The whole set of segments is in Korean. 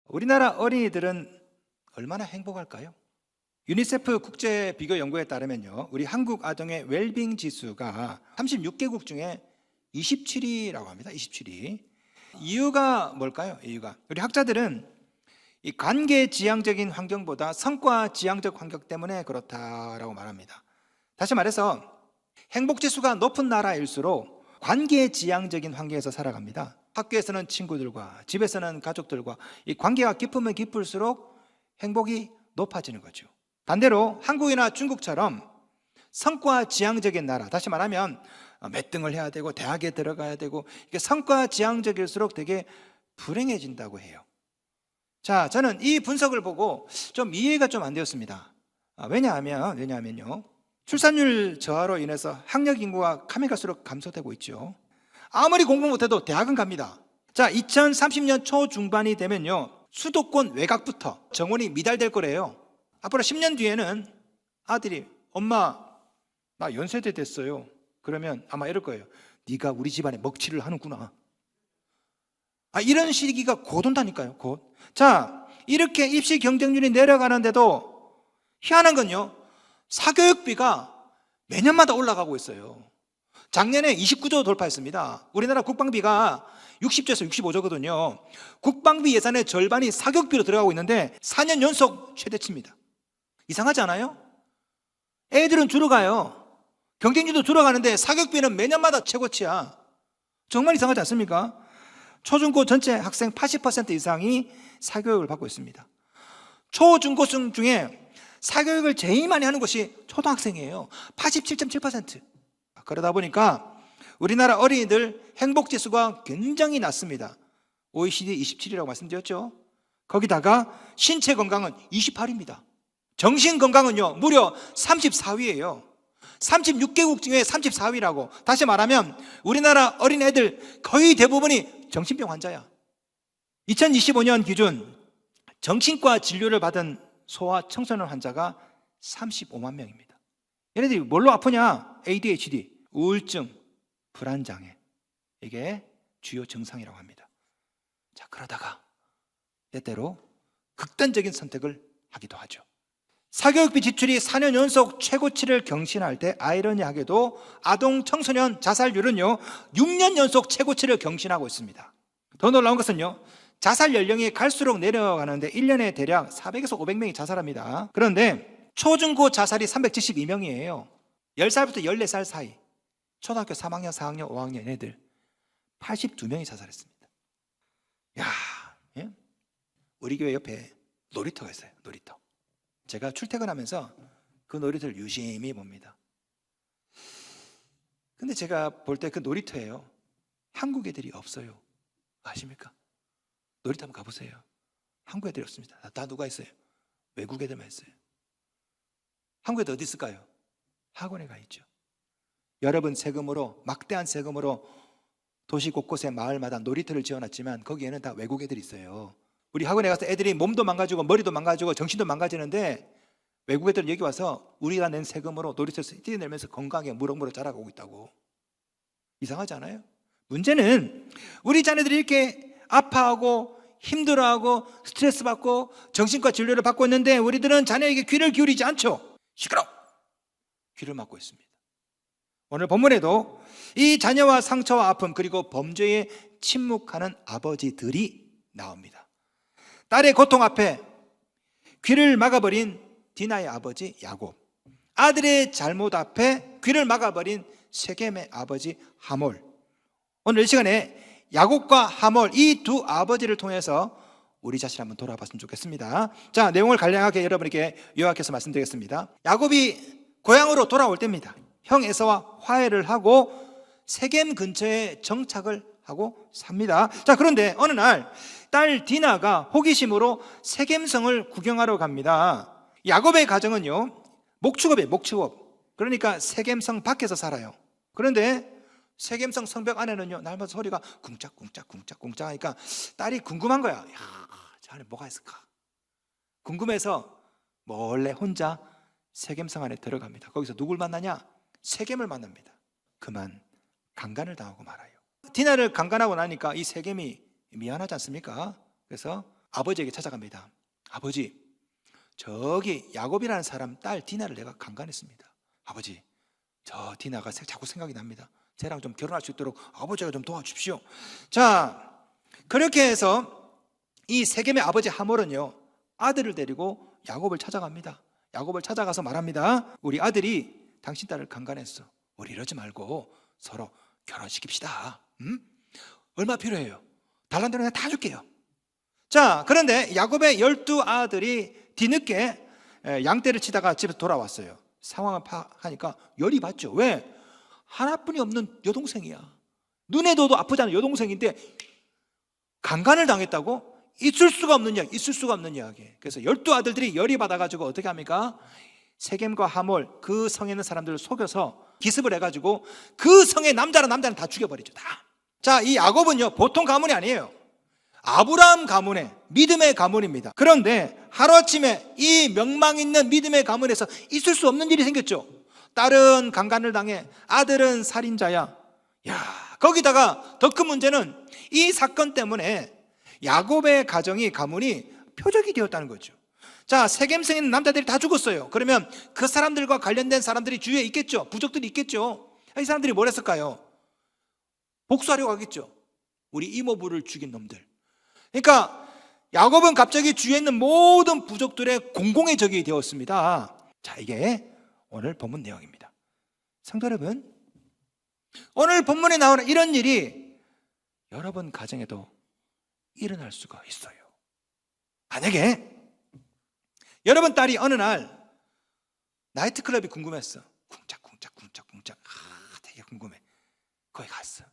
우리나라 어린이들은 얼마나 행복할까요? 유니세프 국제 비교 연구에 따르면요, 우리 한국 아동의 웰빙 지수가 36개국 중에 27위라고 합니다. 27위. 이유가 뭘까요? 이유가 우리 학자들은 이 관계 지향적인 환경보다 성과 지향적 환경 때문에 그렇다라고 말합니다. 다시 말해서 행복 지수가 높은 나라일수록 관계 지향적인 환경에서 살아갑니다. 학교에서는 친구들과, 집에서는 가족들과 이 관계가 깊으면 깊을수록 행복이 높아지는 거죠. 반대로 한국이나 중국처럼 성과 지향적인 나라, 다시 말하면 몇 등을 해야 되고 대학에 들어가야 되고 이게 성과 지향적일수록 되게 불행해진다고 해요. 자, 저는 이 분석을 보고 좀 이해가 좀 안 되었습니다. 왜냐하면요, 출산율 저하로 인해서 학력 인구가 가면 갈수록 감소되고 있죠. 아무리 공부 못해도 대학은 갑니다. 자, 2030년 초중반이 되면요, 수도권 외곽부터 정원이 미달될 거래요. 앞으로 10년 뒤에는 아들이 엄마 나 연세대 됐어요. 그러면 아마 이럴 거예요. 네가 우리 집안에 먹칠을 하는구나. 이런 시기가 곧 온다니까요. 곧. 자, 이렇게 입시 경쟁률이 내려가는데도 희한한 건요, 사교육비가 매년마다 올라가고 있어요. 작년에 29조 돌파했습니다. 우리나라 국방비가 60조에서 65조거든요. 국방비 예산의 절반이 사교육비로 들어가고 있는데 4년 연속 최대치입니다. 이상하지 않아요? 애들은 줄어가요. 경쟁률도 줄어가는데 사교육비는 매년마다 최고치야. 정말 이상하지 않습니까? 초중고 전체 학생 80% 이상이 사교육을 받고 있습니다. 초중고생 중에 사교육을 제일 많이 하는 곳이 초등학생이에요. 87.7%. 그러다 보니까 우리나라 어린이들 행복지수가 굉장히 낮습니다. OECD 27이라고 말씀드렸죠. 거기다가 신체 건강은 28입니다. 정신 건강은요, 무려 34위예요. 36개국 중에 34위라고. 다시 말하면 우리나라 어린애들 거의 대부분이 정신병 환자야. 2025년 기준 정신과 진료를 받은 소아 청소년 환자가 35만 명입니다. 얘네들이 뭘로 아프냐? ADHD, 우울증, 불안장애, 이게 주요 증상이라고 합니다. 자, 그러다가 때때로 극단적인 선택을 하기도 하죠. 사교육비 지출이 4년 연속 최고치를 경신할 때 아이러니하게도 아동 청소년 자살률은요 6년 연속 최고치를 경신하고 있습니다. 더 놀라운 것은요, 자살 연령이 갈수록 내려가는데 1년에 대략 400에서 500명이 자살합니다. 그런데 초중고 자살이 372명이에요. 10살부터 14살 사이, 초등학교 3학년, 4학년, 5학년 애들 82명이 자살했습니다. 야, 예? 우리 교회 옆에 놀이터가 있어요. 놀이터. 제가 출퇴근하면서 그 놀이터를 유심히 봅니다. 근데 제가 볼 때 그 놀이터에요, 한국 애들이 없어요. 아십니까? 놀이터 한번 가보세요. 한국 애들이 없습니다. 다 누가 있어요? 외국 애들만 있어요. 한국 애들 어디 있을까요? 학원에 가 있죠. 여러분 세금으로, 막대한 세금으로 도시 곳곳에 마을마다 놀이터를 지어놨지만 거기에는 다 외국 애들이 있어요. 우리 학원에 가서 애들이 몸도 망가지고 머리도 망가지고 정신도 망가지는데 외국 애들은 여기 와서 우리가 낸 세금으로 놀이터에서 뛰어내면서 건강하게 무럭무럭 자라고 있다고. 이상하지 않아요? 문제는 우리 자녀들이 이렇게 아파하고 힘들어하고 스트레스 받고 정신과 진료를 받고 있는데 우리들은 자녀에게 귀를 기울이지 않죠. 시끄러워! 귀를 막고 있습니다. 오늘 본문에도 이 자녀와 상처와 아픔 그리고 범죄에 침묵하는 아버지들이 나옵니다. 딸의 고통 앞에 귀를 막아버린 디나의 아버지 야곱, 아들의 잘못 앞에 귀를 막아버린 세겜의 아버지 하몰. 오늘 이 시간에 야곱과 하몰, 이 두 아버지를 통해서 우리 자신 한번 돌아봤으면 좋겠습니다. 자, 내용을 간략하게 여러분에게 요약해서 말씀드리겠습니다. 야곱이 고향으로 돌아올 때입니다. 형 에서와 화해를 하고 세겜 근처에 정착을 하고 삽니다. 자, 그런데 어느 날 딸 디나가 호기심으로 세겜성을 구경하러 갑니다. 야곱의 가정은요 목축업이에요. 목축업. 그러니까 세겜성 밖에서 살아요. 그런데 세겜성 성벽 안에는요 날마다 소리가 쿵짝쿵짝쿵짝쿵짝 하니까 딸이 궁금한 거야. 야, 저 안에 뭐가 있을까? 궁금해서 몰래 혼자 세겜성 안에 들어갑니다. 거기서 누굴 만나냐? 세겜을 만납니다. 그만 강간을 당하고 말아요. 디나를 강간하고 나니까 이 세겜이 미안하지 않습니까? 그래서 아버지에게 찾아갑니다. 아버지, 저기 야곱이라는 사람 딸 디나를 내가 강간했습니다. 아버지, 저 디나가 자꾸 생각이 납니다. 쟤랑 좀 결혼할 수 있도록 아버지가 좀 도와주십시오. 자, 그렇게 해서 이 세겜의 아버지 하몰은요, 아들을 데리고 야곱을 찾아갑니다. 야곱을 찾아가서 말합니다. 우리 아들이 당신 딸을 강간했어. 우리 이러지 말고 서로 결혼시킵시다. 얼마 필요해요? 달란 대로 내가 다 줄게요. 자, 그런데 야곱의 12아들이 뒤늦게 양떼를 치다가 집에 돌아왔어요. 상황을 파악하니까 열이 받죠. 왜? 하나뿐이 없는 여동생이야. 눈에 둬도 아프지 않은 여동생인데 강간을 당했다고? 있을 수가 없는 이야기, 있을 수가 없는 이야기. 그래서 12아들들이 열이 받아가지고 어떻게 합니까? 세겜과 하몰, 그 성에 있는 사람들을 속여서 기습을 해가지고 그 성의 남자는 다 죽여버리죠. 다. 자, 이 야곱은요, 보통 가문이 아니에요. 아브라함 가문의 믿음의 가문입니다. 그런데 하루아침에 이 명망 있는 믿음의 가문에서 있을 수 없는 일이 생겼죠. 딸은 강간을 당해 아들은 살인자야. 야, 거기다가 더 큰 문제는 이 사건 때문에 야곱의 가문이 표적이 되었다는 거죠. 자, 세겜성에 있는 남자들이 다 죽었어요. 그러면 그 사람들과 관련된 사람들이 주위에 있겠죠. 부족들이 있겠죠. 이 사람들이 뭘 했을까요? 복수하려고 하겠죠. 우리 이모부를 죽인 놈들. 그러니까 야곱은 갑자기 주위에 있는 모든 부족들의 공공의 적이 되었습니다. 자, 이게 오늘 본문 내용입니다. 성도 여러분, 오늘 본문에 나오는 이런 일이 여러분 가정에도 일어날 수가 있어요. 만약에 여러분 딸이 어느 날 나이트클럽이 궁금했어. 쿵짝쿵짝 되게 궁금해. 거기 갔어.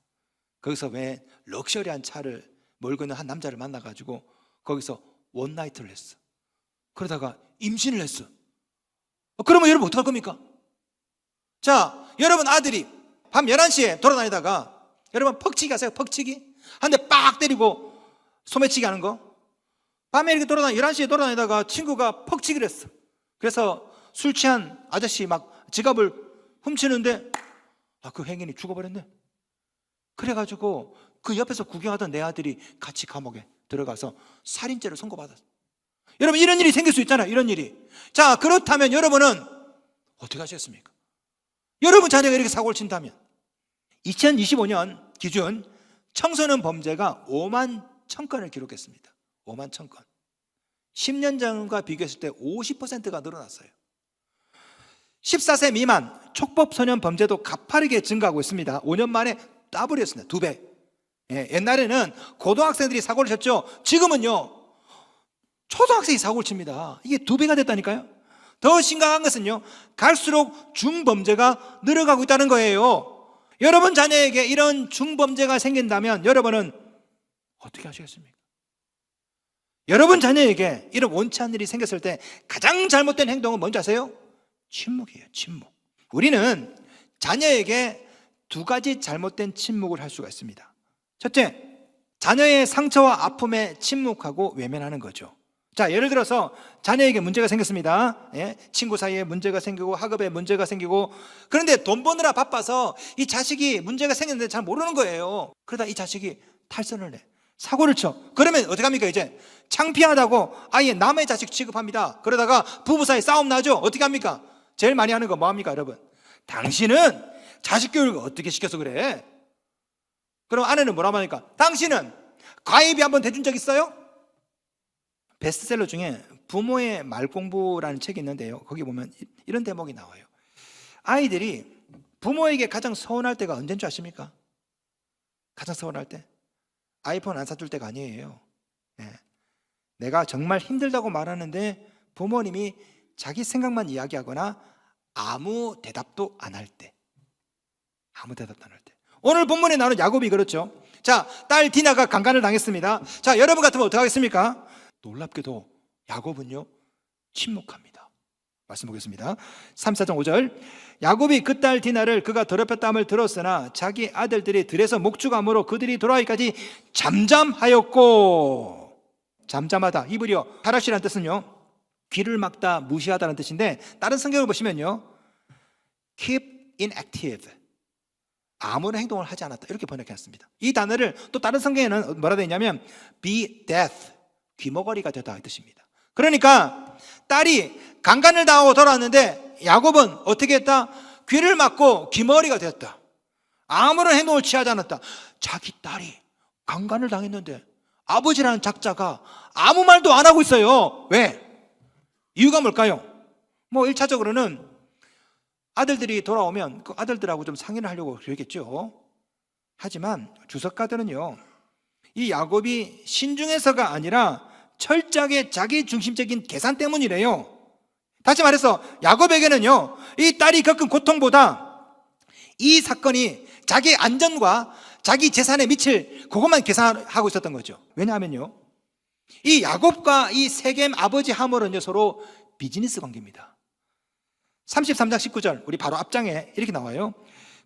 거기서 왜 럭셔리한 차를 몰고 있는 한 남자를 만나가지고 거기서 원나이트를 했어. 그러다가 임신을 했어. 그러면 여러분 어떡할 겁니까? 자, 여러분 아들이 밤 11시에 돌아다니다가 여러분 퍽치기 하세요. 퍽치기 한 대 빡 때리고 소매치기 하는 거. 밤에 이렇게 11시에 돌아다니다가 친구가 퍽치기를 했어. 그래서 술 취한 아저씨 막 지갑을 훔치는데 그 행인이 죽어버렸네. 그래가지고 그 옆에서 구경하던 내 아들이 같이 감옥에 들어가서 살인죄를 선고받았어. 여러분, 이런 일이 생길 수 있잖아요. 이런 일이. 자, 그렇다면 여러분은 어떻게 하시겠습니까? 여러분 자녀가 이렇게 사고를 친다면 2025년 기준 청소년 범죄가 5만 1,000건을 기록했습니다. 5만 1,000건. 10년 전과 비교했을 때 50%가 늘어났어요. 14세 미만 촉법 소년 범죄도 가파르게 증가하고 있습니다. 5년 만에 더블이었습니다. 2배. 옛날에는 고등학생들이 사고를 쳤죠. 지금은요, 초등학생이 사고를 칩니다. 이게 2배가 됐다니까요. 더 심각한 것은요, 갈수록 중범죄가 늘어가고 있다는 거예요. 여러분 자녀에게 이런 중범죄가 생긴다면 여러분은 어떻게 하시겠습니까? 여러분 자녀에게 이런 원치 않는 일이 생겼을 때 가장 잘못된 행동은 뭔지 아세요? 침묵이에요. 침묵. 우리는 자녀에게 2가지 잘못된 침묵을 할 수가 있습니다. 첫째, 자녀의 상처와 아픔에 침묵하고 외면하는 거죠. 자, 예를 들어서 자녀에게 문제가 생겼습니다. 친구 사이에 문제가 생기고 학업에 문제가 생기고, 그런데 돈 버느라 바빠서 이 자식이 문제가 생겼는데 잘 모르는 거예요. 그러다 이 자식이 탈선을 내, 사고를 쳐. 그러면 어떻게 합니까? 이제 창피하다고 아예 남의 자식 취급합니다. 그러다가 부부 사이 싸움 나죠. 어떻게 합니까? 제일 많이 하는 거 뭐합니까, 여러분? 당신은 자식 교육을 어떻게 시켜서 그래? 그럼 아내는 뭐라고 하니까, 당신은 과외비 한번 대준 적 있어요? 베스트셀러 중에 부모의 말공부라는 책이 있는데요, 거기 보면 이런 대목이 나와요. 아이들이 부모에게 가장 서운할 때가 언제인 줄 아십니까? 가장 서운할 때 아이폰 안 사줄 때가 아니에요. 내가 정말 힘들다고 말하는데 부모님이 자기 생각만 이야기하거나 아무 대답도 안 할 때. 아무 대답도 안 할 때. 오늘 본문에 나오는 야곱이 그렇죠. 자, 딸 디나가 강간을 당했습니다. 자, 여러분 같으면 어떻게 하겠습니까? 놀랍게도 야곱은요, 침묵합니다. 말씀 보겠습니다. 3, 4장 5절. 야곱이 그 딸 디나를 그가 더럽혔다함을 들었으나 자기 아들들이 들에서 목축함으로 그들이 돌아오기까지 잠잠하였고. 잠잠하다, 히브리어 하라시라는 뜻은요, 귀를 막다, 무시하다는 뜻인데, 다른 성경을 보시면요, keep inactive, 아무런 행동을 하지 않았다, 이렇게 번역해놨습니다. 이 단어를 또 다른 성경에는 뭐라 되어 있냐면 be deaf, 귀머거리가 되었다 이 뜻입니다. 그러니까 딸이 강간을 당하고 돌아왔는데 야곱은 어떻게 했다? 귀를 막고 귀머거리가 되었다. 아무런 행동을 취하지 않았다. 자기 딸이 강간을 당했는데 아버지라는 작자가 아무 말도 안 하고 있어요. 왜? 이유가 뭘까요? 뭐 1차적으로는 아들들이 돌아오면 그 아들들하고 좀 상의를 하려고 그러겠죠. 하지만 주석가들은요, 이 야곱이 신중해서가 아니라 철저하게 자기 중심적인 계산 때문이래요. 다시 말해서 야곱에게는요, 이 딸이 겪은 고통보다 이 사건이 자기 안전과 자기 재산에 미칠 그것만 계산하고 있었던 거죠. 왜냐하면요, 이 야곱과 이 세겜 아버지 하몰은요 서로 비즈니스 관계입니다. 33장 19절 우리 바로 앞장에 이렇게 나와요.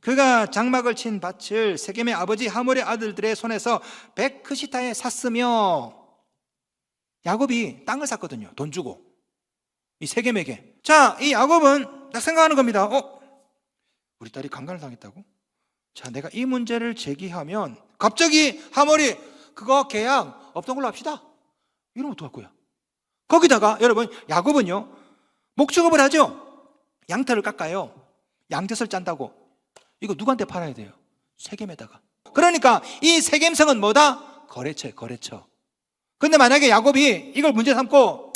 그가 장막을 친 밭을 세겜의 아버지 하몰의 아들들의 손에서 베크시타에 샀으며, 야곱이 땅을 샀거든요. 돈 주고 이 세겜에게. 자, 이 야곱은 딱 생각하는 겁니다. 우리 딸이 강간을 당했다고? 자, 내가 이 문제를 제기하면 갑자기 하몰이 그거 계약 없던 걸로 합시다, 이러면 어떡할 거야? 거기다가 여러분, 야곱은요 목축업을 하죠. 양털을 깎아요. 양젖을 짠다고. 이거 누구한테 팔아야 돼요? 세겜에다가. 그러니까 이 세겜성은 뭐다? 거래처예요, 거래처. 근데 만약에 야곱이 이걸 문제 삼고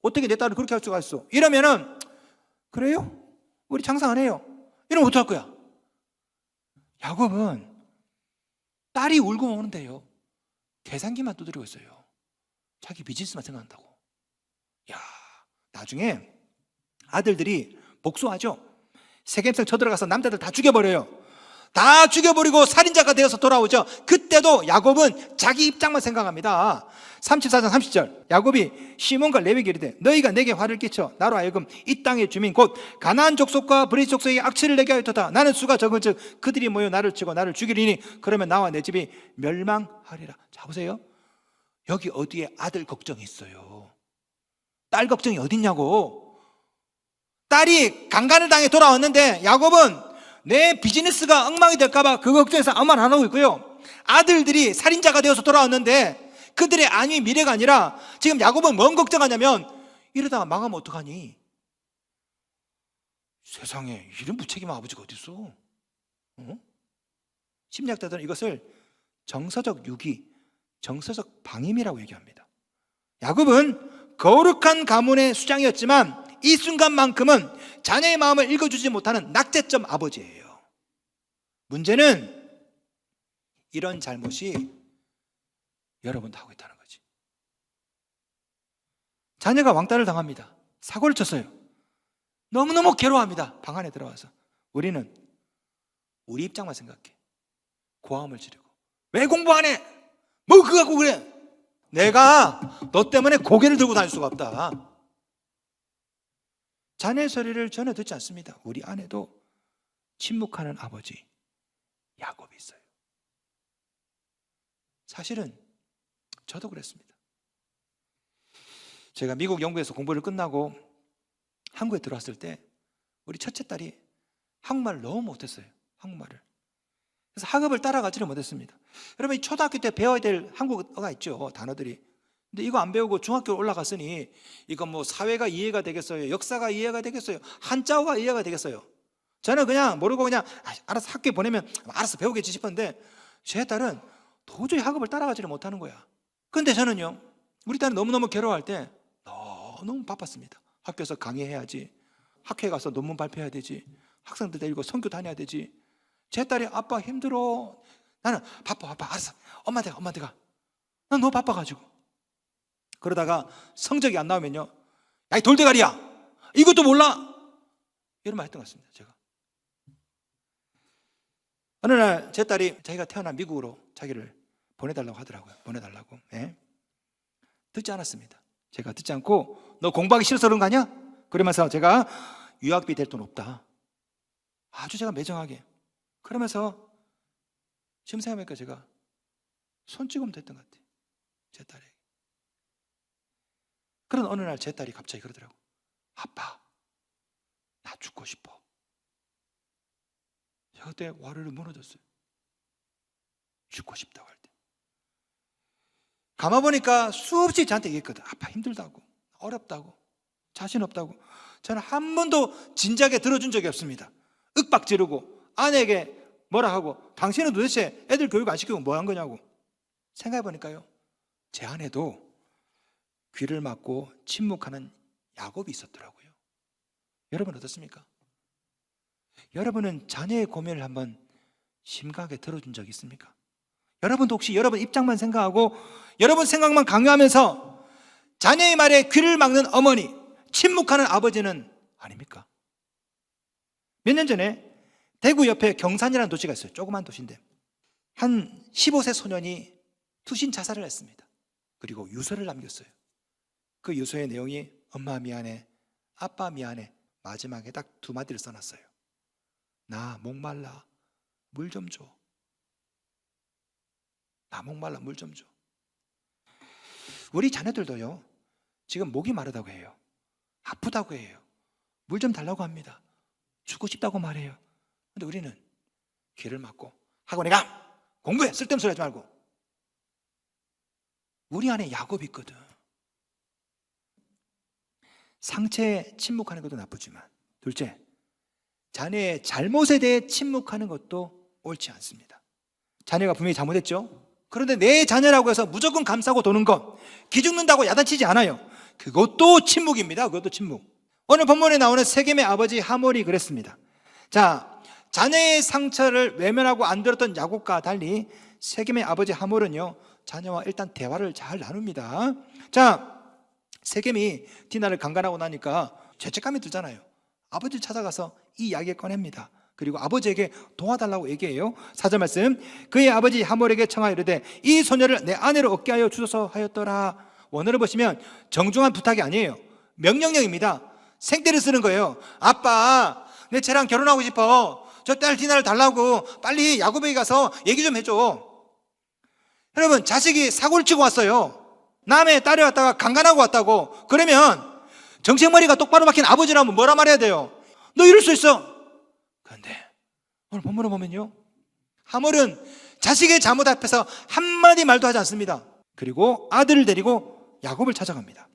어떻게 내 딸을 그렇게 할 수가 있어? 이러면은, 그래요? 우리 장사 안 해요. 이러면 어떡할 거야? 야곱은 딸이 울고 오는데요 계산기만 두드리고 있어요. 자기 비즈니스만 생각한다고. 야, 나중에 아들들이 복수하죠. 세겜성 쳐들어가서 남자들 다 죽여버려요. 다 죽여버리고 살인자가 되어서 돌아오죠. 그때도 야곱은 자기 입장만 생각합니다. 34장 30절 야곱이 시몬과 레위에게 이르되 너희가 내게 화를 끼쳐 나로 하여금 이 땅의 주민 곧 가나안 족속과 브리스 족속에게 악취를 내게 하였도다. 나는 수가 적은즉 그들이 모여 나를 치고 나를 죽이리니 그러면 나와 내 집이 멸망하리라. 자, 보세요. 여기 어디에 아들 걱정이 있어요? 딸 걱정이 어딨냐고. 딸이 강간을 당해 돌아왔는데 야곱은 내 비즈니스가 엉망이 될까봐 그 걱정에서 아무 말 안 하고 있고요, 아들들이 살인자가 되어서 돌아왔는데 그들의 안위 미래가 아니라 지금 야곱은 뭔 걱정하냐면, 이러다가 망하면 어떡하니? 세상에 이런 무책임한 아버지가 어디 있어? 심리학자들은 이것을 정서적 유기, 정서적 방임이라고 얘기합니다. 야곱은 거룩한 가문의 수장이었지만 이 순간만큼은 자녀의 마음을 읽어주지 못하는 낙제점 아버지예요. 문제는 이런 잘못이 여러분도 하고 있다는 거지. 자녀가 왕따를 당합니다. 사고를 쳤어요. 너무너무 괴로워합니다. 방 안에 들어와서. 우리는 우리 입장만 생각해. 고함을 지르고, 왜 공부 안 해? 뭐 그거 갖고 그래? 내가 너 때문에 고개를 들고 다닐 수가 없다. 자녀의 소리를 전혀 듣지 않습니다. 우리 안에도 침묵하는 아버지 야곱이 있어요. 사실은 저도 그랬습니다. 제가 미국 연구에서 공부를 끝나고 한국에 들어왔을 때 우리 첫째 딸이 한국말을 너무 못했어요. 한국말을. 그래서 학업을 따라가지를 못했습니다. 여러분, 이 초등학교 때 배워야 될 한국어가 있죠, 단어들이. 근데 이거 안 배우고 중학교 올라갔으니 이거 뭐 사회가 이해가 되겠어요? 역사가 이해가 되겠어요? 한자어가 이해가 되겠어요? 저는 그냥 모르고 그냥 알아서 학교에 보내면 알아서 배우겠지 싶었는데, 제 딸은 도저히 학업을 따라가지를 못하는 거야. 근데 저는요, 우리 딸이 너무너무 괴로워할 때 너무 바빴습니다. 학교에서 강의해야지, 학회에 가서 논문 발표해야 되지, 학생들 데리고 선교 다녀야 되지. 제 딸이 아빠 힘들어. 나는 바빠. 알았어. 엄마한테 가. 난 너무 바빠가지고. 그러다가 성적이 안 나오면요, 야, 이 돌대가리야, 이것도 몰라? 이런 말 했던 것 같습니다. 제가 어느 날 제 딸이 자기가 태어난 미국으로 자기를 보내달라고 하더라고요. 보내달라고. 네. 듣지 않았습니다. 제가 듣지 않고, 너 공부하기 싫어서 그런 거 아니야? 그러면서 제가 유학비 될 돈 없다, 아주 제가 매정하게. 그러면서 지금 생각해보니까 제가 손찌검 됐던 것 같아요, 제 딸에게. 그런 어느 날 제 딸이 갑자기 그러더라고. 아빠, 나 죽고 싶어. 제가 그때 와르르 무너졌어요. 죽고 싶다고 할 때. 감아보니까 수없이 저한테 얘기했거든. 아빠 힘들다고, 어렵다고, 자신 없다고. 저는 한 번도 진작에 들어준 적이 없습니다. 윽박 지르고 아내에게 뭐라 하고, 당신은 도대체 애들 교육 안 시키고 뭐 한 거냐고. 생각해보니까요, 제 안에도 귀를 막고 침묵하는 야곱이 있었더라고요. 여러분 어떻습니까? 여러분은 자녀의 고민을 한번 심각하게 들어준 적 있습니까? 여러분도 혹시 여러분 입장만 생각하고 여러분 생각만 강요하면서 자녀의 말에 귀를 막는 어머니, 침묵하는 아버지는 아닙니까? 몇 년 전에 대구 옆에 경산이라는 도시가 있어요. 조그만 도시인데 한 15세 소년이 투신 자살을 했습니다. 그리고 유서를 남겼어요. 그 유서의 내용이 엄마 미안해, 아빠 미안해, 마지막에 딱 두 마디를 써놨어요. 나 목말라, 물 좀 줘. 나 목말라, 물 좀 줘. 우리 자녀들도요, 지금 목이 마르다고 해요. 아프다고 해요. 물 좀 달라고 합니다. 주고 싶다고 말해요. 근데 우리는 귀를 막고 학원에 가! 공부해! 쓸데없는 소리 하지 말고. 우리 안에 야곱이 있거든. 상처에 침묵하는 것도 나쁘지만, 둘째, 자녀의 잘못에 대해 침묵하는 것도 옳지 않습니다. 자녀가 분명히 잘못했죠. 그런데 내 자녀라고 해서 무조건 감싸고 도는 것, 기죽는다고 야단치지 않아요. 그것도 침묵입니다. 그것도 침묵. 오늘 본문에 나오는 세겜의 아버지 하몰이 그랬습니다. 자, 자녀의 상처를 외면하고 안 들었던 야곱과 달리 세겜의 아버지 하몰은요, 자녀와 일단 대화를 잘 나눕니다. 자, 세겜이 디나를 강간하고 나니까 죄책감이 들잖아요. 아버지를 찾아가서 이 이야기를 꺼냅니다. 그리고 아버지에게 도와달라고 얘기해요. 4절 말씀, 그의 아버지 하몰에게 청하여 이르되 이 소녀를 내 아내로 얻게 하여 주소서 하였더라. 원어를 보시면 정중한 부탁이 아니에요. 명령형입니다. 생떼를 쓰는 거예요. 아빠, 내 쟤랑 결혼하고 싶어. 저 딸 디나를 달라고 빨리 야곱에게 가서 얘기 좀 해줘. 여러분, 자식이 사고를 치고 왔어요. 남의 딸이 왔다가 강간하고 왔다고. 그러면 정신머리가 똑바로 박힌 아버지라면 뭐라 말해야 돼요? 너 이럴 수 있어. 그런데 오늘 본문을 보면요, 하몰은 자식의 잘못 앞에서 한마디 말도 하지 않습니다. 그리고 아들을 데리고 야곱을 찾아갑니다.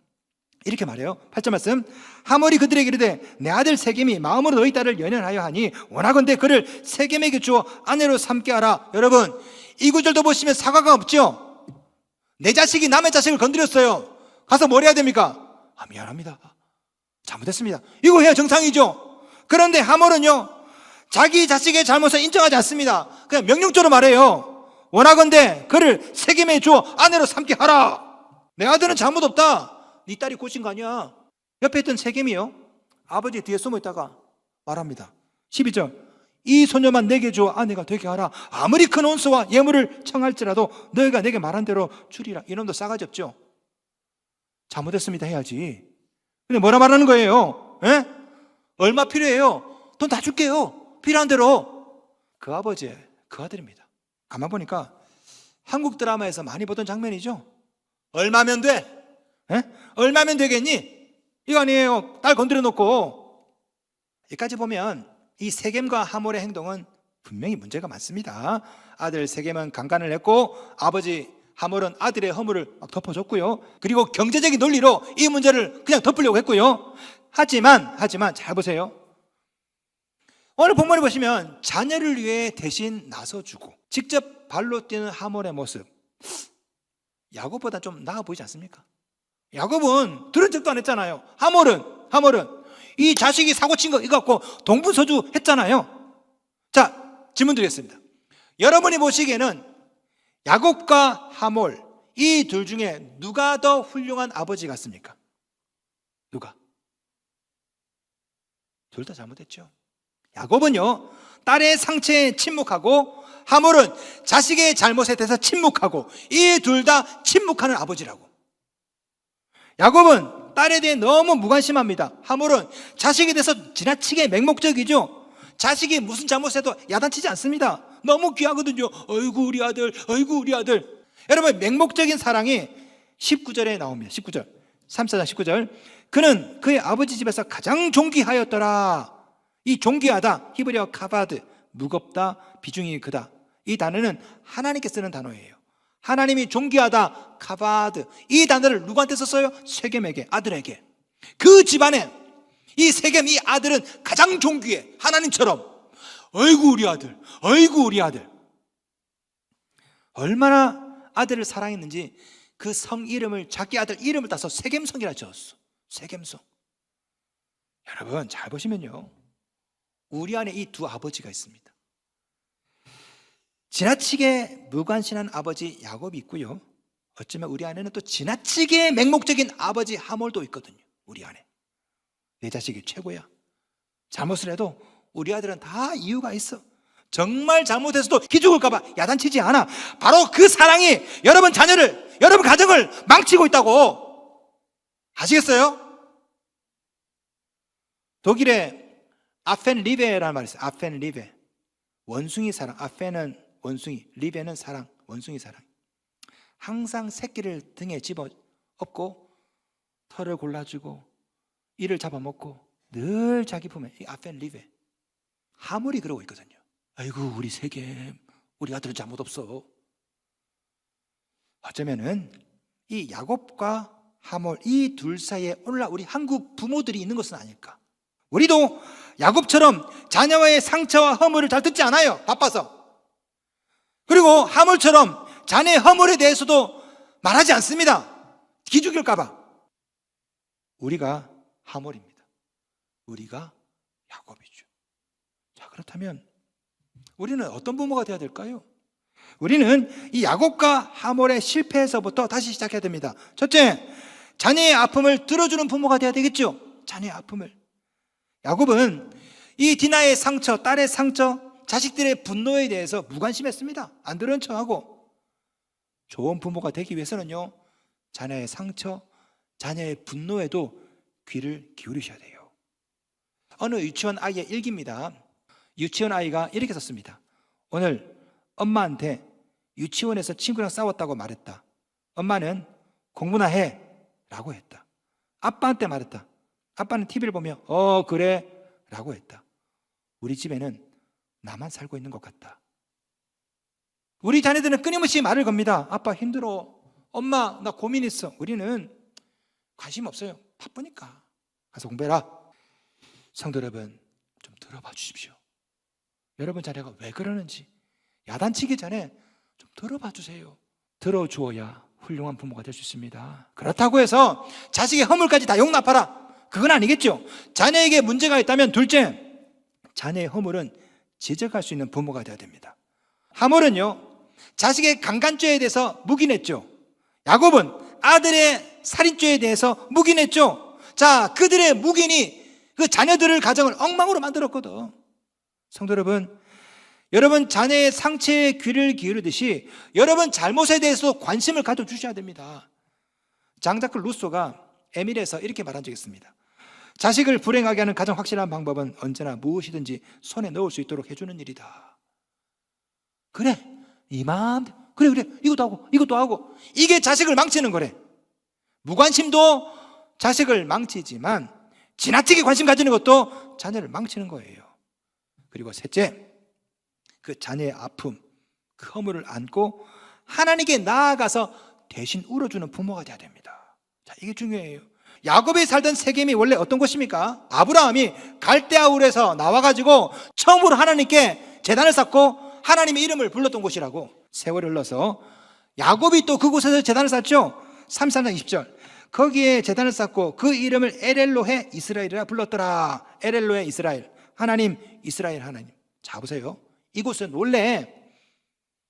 이렇게 말해요. 8절 말씀, 하몰이 그들에게 이르되 내 아들 세겜이 마음으로 너희 딸을 연연하여 하니 원하건대 그를 세겜에게 주어 아내로 삼게 하라. 여러분, 이 구절도 보시면 사과가 없죠. 내 자식이 남의 자식을 건드렸어요. 가서 뭘 해야 됩니까? 미안합니다, 잘못했습니다. 이거 해야 정상이죠. 그런데 하몰은요, 자기 자식의 잘못을 인정하지 않습니다. 그냥 명령조로 말해요. 원하건대 그를 세겜에 주어 아내로 삼게 하라. 내 아들은 잘못 없다. 네 딸이 고친 거 아니야. 옆에 있던 세겜이요, 아버지 뒤에 숨어 있다가 말합니다. 12절, 이 소녀만 내게 주어 아내가 되게 하라. 아무리 큰 원수와 예물을 청할지라도 너희가 내게 말한 대로 주리라. 이놈도 싸가지 없죠. 잘못했습니다 해야지. 근데 뭐라 말하는 거예요? 에? 얼마 필요해요? 돈 다 줄게요. 필요한 대로. 그 아버지의 그 아들입니다. 가만 보니까 한국 드라마에서 많이 보던 장면이죠. 얼마면 돼? 에? 얼마면 되겠니? 이거 아니에요. 딸 건드려 놓고. 여기까지 보면 이 세겜과 하몰의 행동은 분명히 문제가 많습니다. 아들 세겜은 강간을 했고 아버지 하몰은 아들의 허물을 막 덮어줬고요. 그리고 경제적인 논리로 이 문제를 그냥 덮으려고 했고요. 하지만 잘 보세요. 오늘 본문을 보시면 자녀를 위해 대신 나서주고 직접 발로 뛰는 하몰의 모습, 야곱보다 좀 나아 보이지 않습니까? 야곱은 들은 척도 안 했잖아요. 하몰은 이 자식이 사고 친 거 이거 갖고 동분서주 했잖아요. 자, 질문 드리겠습니다. 여러분이 보시기에는 야곱과 하몰, 이 둘 중에 누가 더 훌륭한 아버지 같습니까? 누가? 둘 다 잘못했죠. 야곱은요, 딸의 상처에 침묵하고 하몰은 자식의 잘못에 대해서 침묵하고, 이 둘 다 침묵하는 아버지라고. 야곱은 딸에 대해 너무 무관심합니다. 하몰은 자식에 대해서 지나치게 맹목적이죠. 자식이 무슨 잘못해도 야단치지 않습니다. 너무 귀하거든요. 어이구 우리 아들, 어이구 우리 아들. 여러분, 맹목적인 사랑이 19절에 나옵니다. 19절, 3장 19절, 그는 그의 아버지 집에서 가장 존귀하였더라. 이 존귀하다, 히브리어 카바드, 무겁다, 비중이 크다. 이 단어는 하나님께 쓰는 단어예요. 하나님이 존귀하다, 카바드. 이 단어를 누구한테 썼어요? 세겜에게, 아들에게. 그 집안에 이 세겜 이 아들은 가장 존귀해. 하나님처럼. 어이구 우리 아들, 어이구 우리 아들. 얼마나 아들을 사랑했는지 그 성 이름을, 자기 아들 이름을 따서 세겜성이라 지었어. 세겜성. 여러분 잘 보시면요, 우리 안에 이 두 아버지가 있습니다. 지나치게 무관심한 아버지 야곱이 있고요, 어쩌면 우리 안에는 또 지나치게 맹목적인 아버지 하몰도 있거든요. 우리 안에 내 자식이 최고야. 잘못을 해도 우리 아들은 다 이유가 있어. 정말 잘못해서도 기죽을까 봐 야단치지 않아. 바로 그 사랑이 여러분 자녀를, 여러분 가정을 망치고 있다고. 아시겠어요? 독일에 아펜 리베라는 말이 있어요. 아펜 리베. 원숭이 사랑. 아펜은 원숭이, 리베는 사랑. 원숭이 사랑. 항상 새끼를 등에 집어 엎고 털을 골라주고 이를 잡아먹고 늘 자기 품에. 이 아펜 리베. 하몰이 그러고 있거든요. 아이고 우리 세겜, 우리 아들은 잘못 없어. 어쩌면은 이 야곱과 하몰 이 둘 사이에 오늘날 우리 한국 부모들이 있는 것은 아닐까. 우리도 야곱처럼 자녀와의 상처와 허물을 잘 듣지 않아요. 바빠서. 그리고 하몰처럼 자녀의 허물에 대해서도 말하지 않습니다. 기죽일까 봐. 우리가 하몰입니다. 우리가 야곱이죠. 자, 그렇다면 우리는 어떤 부모가 되어야 될까요? 우리는 이 야곱과 하몰의 실패에서부터 다시 시작해야 됩니다. 첫째, 자녀의 아픔을 들어주는 부모가 되어야 되겠죠. 자녀의 아픔을. 야곱은 이 디나의 상처, 딸의 상처, 자식들의 분노에 대해서 무관심했습니다. 안 들은 척하고. 좋은 부모가 되기 위해서는요, 자녀의 상처, 자녀의 분노에도 귀를 기울이셔야 돼요. 어느 유치원 아이의 일기입니다. 유치원 아이가 이렇게 썼습니다. 오늘 엄마한테 유치원에서 친구랑 싸웠다고 말했다. 엄마는 공부나 해 라고 했다. 아빠한테 말했다. 아빠는 TV를 보며 그래 라고 했다. 우리 집에는 나만 살고 있는 것 같다. 우리 자녀들은 끊임없이 말을 겁니다. 아빠 힘들어. 엄마 나 고민 있어. 우리는 관심 없어요. 바쁘니까. 가서 공부해라. 성도 여러분, 좀 들어봐 주십시오. 여러분 자녀가 왜 그러는지 야단치기 전에 좀 들어봐 주세요. 들어주어야 훌륭한 부모가 될 수 있습니다. 그렇다고 해서 자식의 허물까지 다 용납하라, 그건 아니겠죠. 자녀에게 문제가 있다면 둘째, 자녀의 허물은 지적할 수 있는 부모가 되어야 됩니다. 하몰은요, 자식의 강간죄에 대해서 묵인했죠. 야곱은 아들의 살인죄에 대해서 묵인했죠. 자, 그들의 묵인이 그 자녀들을, 가정을 엉망으로 만들었거든. 성도 여러분, 여러분 자녀의 상처에 귀를 기울이듯이 여러분 잘못에 대해서 관심을 가져주셔야 됩니다. 장자크 루소가 에밀에서 이렇게 말한 적이 있습니다. 자식을 불행하게 하는 가장 확실한 방법은 언제나 무엇이든지 손에 넣을 수 있도록 해주는 일이다. 그래, 이 마음, 그래 이것도 하고 이것도 하고. 이게 자식을 망치는 거래. 무관심도 자식을 망치지만 지나치게 관심 가지는 것도 자녀를 망치는 거예요. 그리고 셋째, 그 자녀의 아픔, 그 허물을 안고 하나님께 나아가서 대신 울어주는 부모가 되어야 됩니다. 자, 이게 중요해요. 야곱이 살던 세겜이 원래 어떤 곳입니까? 아브라함이 갈대아 울에서 나와가지고 처음으로 하나님께 제단을 쌓고 하나님의 이름을 불렀던 곳이라고. 세월이 흘러서 야곱이 또 그곳에서 제단을 쌓죠. 33장 20절. 거기에 제단을 쌓고 그 이름을 엘엘로헤 이스라엘이라 불렀더라. 엘엘로헤 이스라엘. 하나님, 이스라엘 하나님. 자, 보세요. 이곳은 원래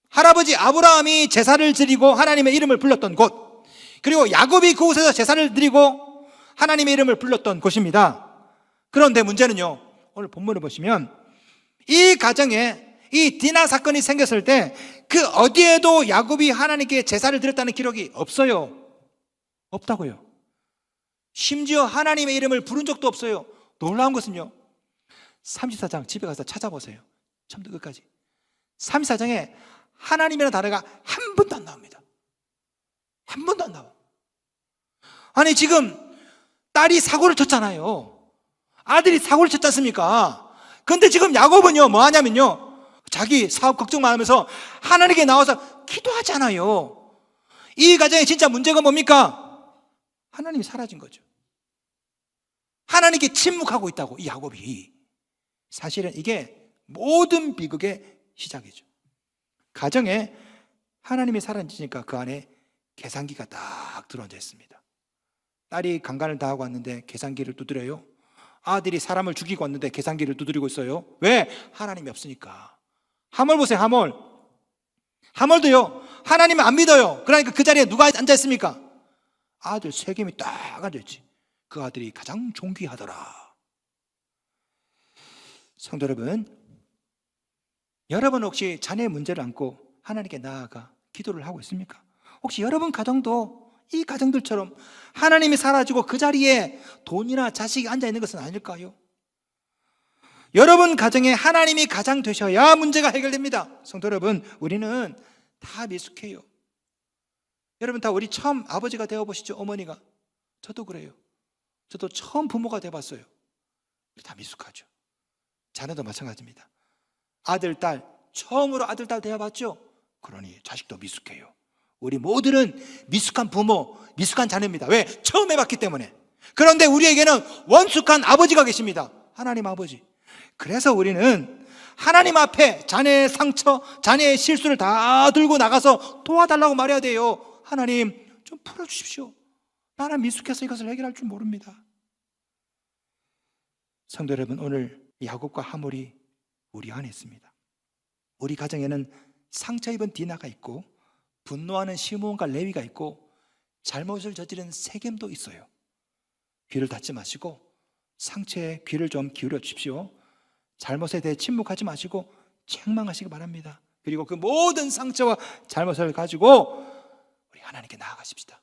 할아버지 아브라함이 제사를 드리고 하나님의 이름을 불렀던 곳, 그리고 야곱이 그곳에서 제사를 드리고 하나님의 이름을 불렀던 곳입니다. 그런데 문제는요, 오늘 본문을 보시면 이 가정에 이 디나 사건이 생겼을 때 그 어디에도 야곱이 하나님께 제사를 드렸다는 기록이 없어요. 없다고요. 심지어 하나님의 이름을 부른 적도 없어요. 놀라운 것은요, 34장 집에 가서 찾아보세요. 처음부터 끝까지 34장에 하나님이라는 단어가 한 번도 안 나옵니다. 한 번도 안 나와. 아니 지금 딸이 사고를 쳤잖아요. 아들이 사고를 쳤지 않습니까? 그런데 지금 야곱은요 뭐 하냐면요, 자기 사업 걱정만 하면서 하나님께 나와서 기도하잖아요. 이 가정의 진짜 문제가 뭡니까? 하나님이 사라진 거죠. 하나님께 침묵하고 있다고. 이 야곱이 사실은 이게 모든 비극의 시작이죠. 가정에 하나님이 사라지니까 그 안에 계산기가 딱 들어앉아 있습니다. 딸이 강간을 당하고 왔는데 계산기를 두드려요. 아들이 사람을 죽이고 왔는데 계산기를 두드리고 있어요. 왜? 하나님이 없으니까. 하몰 보세요. 하몰도요, 하나님을 안 믿어요. 그러니까 그 자리에 누가 앉아 있습니까? 아들 세겜이 딱 앉아있지. 그 아들이 가장 존귀하더라. 성도 여러분 혹시 자녀의 문제를 안고 하나님께 나아가 기도를 하고 있습니까? 혹시 여러분 가정도 이 가정들처럼 하나님이 사라지고 그 자리에 돈이나 자식이 앉아 있는 것은 아닐까요? 여러분 가정에 하나님이 가장 되셔야 문제가 해결됩니다. 성도 여러분, 우리는 다 미숙해요. 여러분 다 우리 처음 아버지가 되어보시죠? 어머니가. 저도 그래요. 저도 처음 부모가 되어봤어요. 우리 다 미숙하죠. 자녀도 마찬가지입니다. 아들, 딸, 처음으로 아들, 딸 되어봤죠? 그러니 자식도 미숙해요. 우리 모두는 미숙한 부모, 미숙한 자녀입니다. 왜? 처음 해봤기 때문에. 그런데 우리에게는 원숙한 아버지가 계십니다. 하나님 아버지. 그래서 우리는 하나님 앞에 자녀의 상처, 자녀의 실수를 다 들고 나가서 도와달라고 말해야 돼요. 하나님 좀 풀어주십시오. 나는 미숙해서 이것을 해결할 줄 모릅니다. 성도 여러분, 오늘 야곱과 하몰이 우리 안에 있습니다. 우리 가정에는 상처 입은 디나가 있고 분노하는 시므온과 레위가 있고 잘못을 저지른 세겜도 있어요. 귀를 닫지 마시고 상처에 귀를 좀 기울여 주십시오. 잘못에 대해 침묵하지 마시고 책망하시기 바랍니다. 그리고 그 모든 상처와 잘못을 가지고 우리 하나님께 나아가십시다.